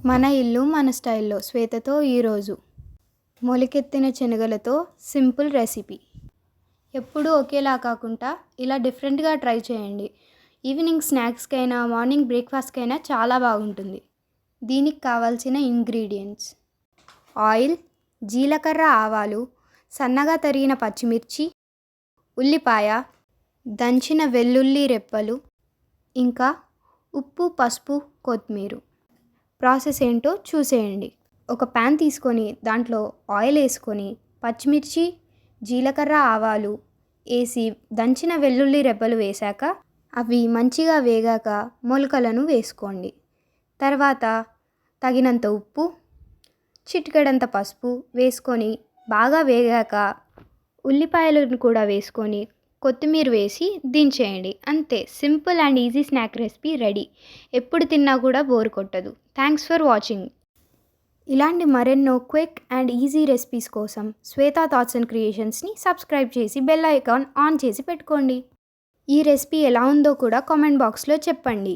మన ఇల్లు మన స్టైల్‌లో శ్వేతతో ఈరోజు మొలకెత్తిన శనగలతో సింపుల్ రెసిపీ. ఎప్పుడూ ఒకేలా కాకుండా ఇలా డిఫరెంట్‌గా ట్రై చేయండి. ఈవినింగ్ స్నాక్స్‌కైనా, మార్నింగ్ బ్రేక్‌ఫాస్ట్‌కైనా చాలా బాగుంటుంది. దీనికి కావాల్సిన ఇంగ్రీడియంట్స్: ఆయిల్, జీలకర్ర, ఆవాలు, సన్నగా తరిగిన పచ్చిమిర్చి, ఉల్లిపాయ, దంచిన వెల్లుల్లి రెబ్బలు, ఇంకా ఉప్పు, పసుపు, కొత్తిమీర. ప్రాసెస్ ఏంటో చూసేయండి. ఒక ప్యాన్ తీసుకొని దాంట్లో ఆయిల్ వేసుకొని పచ్చిమిర్చి, జీలకర్ర, ఆవాలు వేసి దంచిన వెల్లుల్లి రెబ్బలు వేశాక అవి మంచిగా వేగాక మొలకలను వేసుకోండి. తర్వాత తగినంత ఉప్పు, చిటికెడంత పసుపు వేసుకొని బాగా వేగాక ఉల్లిపాయలను కూడా వేసుకొని కొత్తిమీర వేసి దించేయండి. అంతే, simple and easy snack recipe ready. ఎప్పుడు తిన్నా కూడా బోర్ కొట్టదు. Thanks for watching. ఇలాంటి మరెన్నో క్విక్ అండ్ ఈజీ రెసిపీస్ కోసం శ్వేతా థాట్స్ అండ్ క్రియేషన్స్ని సబ్స్క్రైబ్ చేసి బెల్ ఐకాన్ ఆన్ చేసి పెట్టుకోండి. ఈ రెసిపీ ఎలా ఉందో కూడా కామెంట్ బాక్స్లో చెప్పండి.